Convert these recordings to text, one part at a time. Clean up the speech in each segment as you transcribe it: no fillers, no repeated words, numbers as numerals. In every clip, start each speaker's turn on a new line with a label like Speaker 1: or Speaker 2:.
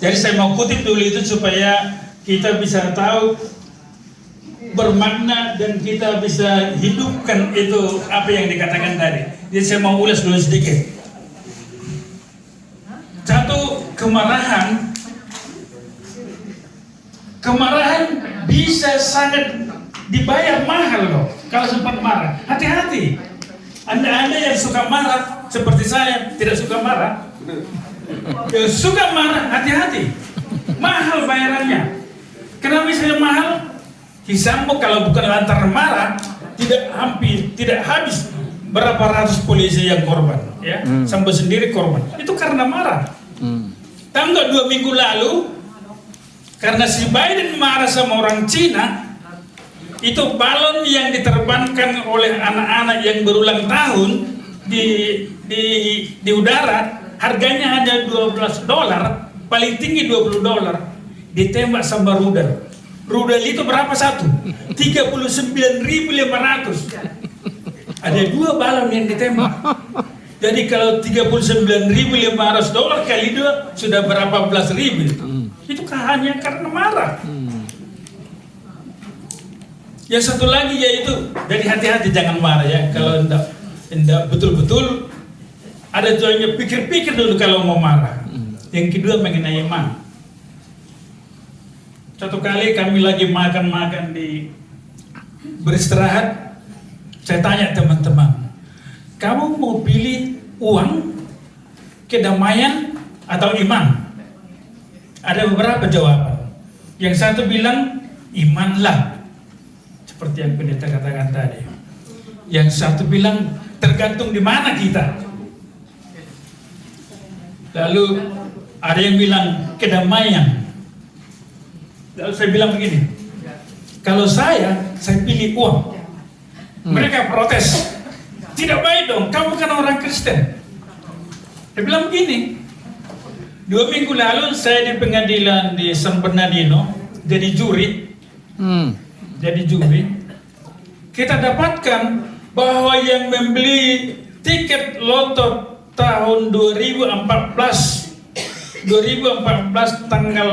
Speaker 1: Jadi saya mau kutip dulu itu supaya kita bisa tahu bermakna dan kita bisa hidupkan itu apa yang dikatakan tadi. Jadi saya mau ulas dulu sedikit. Satu, kemarahan bisa sangat dibayar mahal loh kalau sempat marah. Hati-hati. Anda yang suka marah seperti saya tidak suka marah. Yang suka marah, hati-hati. Mahal bayarannya. Kenapa bisa mahal? Hisapmu kalau bukan lantaran marah, tidak habis berapa ratus polisi yang korban, ya, sampai sendiri korban. Itu karena marah. Tahu nggak 2 minggu lalu, karena si Biden marah sama orang Cina, itu balon yang diterbangkan oleh anak-anak yang berulang tahun di udara, harganya hanya $12, paling tinggi $20, ditembak sama rudal. Rudal itu berapa satu? 39.500. Ada 2 balon yang ditembak. Jadi kalau $39.500 kali 2 sudah berapa belas ribu. Itu hanya karena marah. Yang satu lagi yaitu, jadi hati-hati jangan marah ya. Kalau enggak betul-betul ada tujuannya, pikir-pikir dulu kalau mau marah. Yang kedua mengenai iman. Satu kali kami lagi makan-makan beristirahat, saya tanya teman-teman, kamu mau pilih uang, kedamaian, atau iman? Ada beberapa jawaban. Yang satu bilang, imanlah. Seperti yang pendeta katakan tadi. Yang satu bilang, tergantung di mana kita. Lalu ada yang bilang, kedamaian. Lalu saya bilang begini, kalau saya pilih uang. Mereka protes, tidak baik dong, kamu kan orang Kristen. Saya bilang begini, 2 minggu lalu saya di pengadilan di San Bernardino, jadi juri. Kita dapatkan bahwa yang membeli tiket loto tahun 2014 tanggal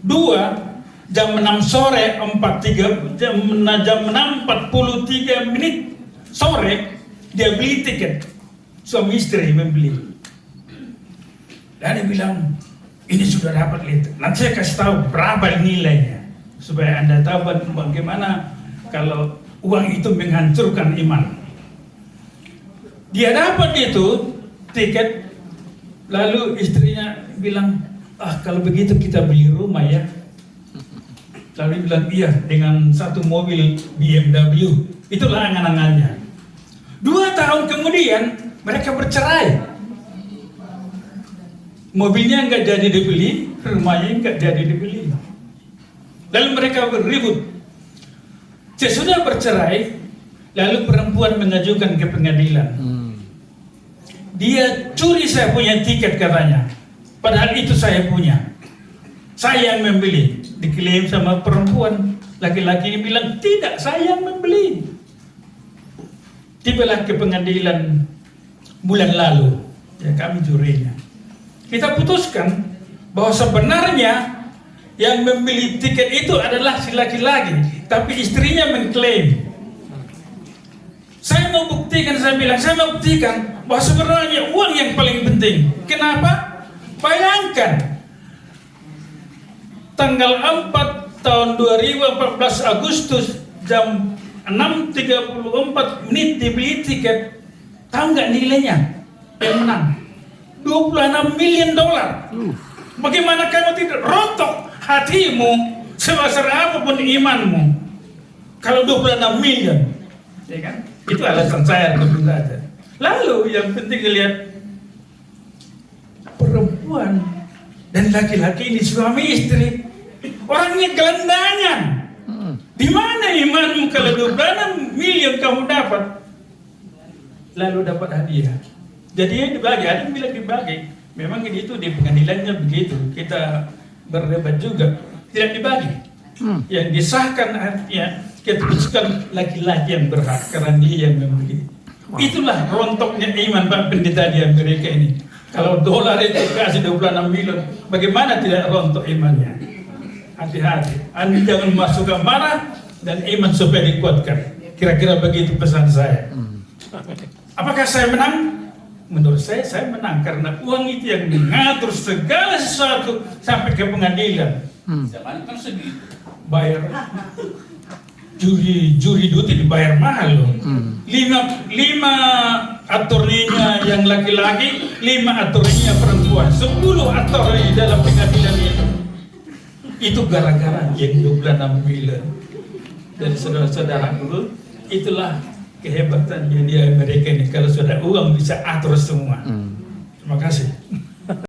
Speaker 1: 2 jam 6 sore 6:43 sore dia beli tiket, suami istri membeli. Dan dia bilang, ini sudah dapat itu. Nanti saya kasih tahu berapa nilainya supaya Anda tahu bagaimana kalau uang itu menghancurkan iman. Dia dapat itu tiket, lalu istrinya bilang, kalau begitu kita beli rumah ya. Lalu bilang, iya, dengan satu mobil BMW. Itulah angan-angannya. 2 tahun kemudian mereka bercerai. Mobilnya nggak jadi dibeli, rumahnya nggak jadi dibeli. Lalu mereka berribut. Sesudah bercerai, lalu perempuan mengajukan ke pengadilan. Dia curi saya punya tiket katanya. Padahal itu saya punya. Saya yang membeli. Diklaim sama perempuan. Laki-laki ini bilang, tidak, saya yang membeli. Tibalah ke pengadilan bulan lalu. Ya, kami jurinya. Kita putuskan bahwa sebenarnya yang membeli tiket itu adalah si laki-laki, tapi istrinya mengklaim. Saya mau buktikan bahwa sebenarnya uang yang paling penting. Kenapa? Bayangkan, tanggal 4 tahun 2014 Agustus jam 6:34 dibeli tiket. Tahu nggak nilainya? Yang menang $26 million. Bagaimana kamu tidak rontok hatimu sebesar apapun imanmu kalau 26 million, ya kan? Itu alasan saya untuk belajar. Lalu yang penting lihat perempuan dan laki-laki ini suami istri, orangnya gelandangan. Di mana imanmu kalau 26 million kamu dapat? Lalu dapat hadiah. Jadi yang dibagi, ada yang bilang dibagi. Memang itu di pengadilannya begitu. Kita berdebat juga, tidak dibagi. Yang disahkan artinya kita putuskan laki-laki yang berhak karena dia yang membeli. Itulah rontoknya iman Pak Pendeta di Amerika ini. Kalau dolar itu kasih 26 miliar, bagaimana tidak rontok imannya? Hati-hati, Anda jangan masukkan marah dan iman supaya dikuatkan. Kira-kira begitu pesan saya. Apakah saya menang? Menurut saya menang karena uang itu yang mengatur segala sesuatu sampai ke pengadilan. Zaman kan segitu. Bayar juri duti dibayar mahal loh. 5 attorney-nya yang laki-laki, 5 attorney-nya perempuan, 10 attorney dalam pengadilan itu gara-gara yang 26 miliar. Dan saudara-saudara dulu, itulah kehebatannya di Amerika ini. Kalau sudah uang bisa atur semua. Terima kasih.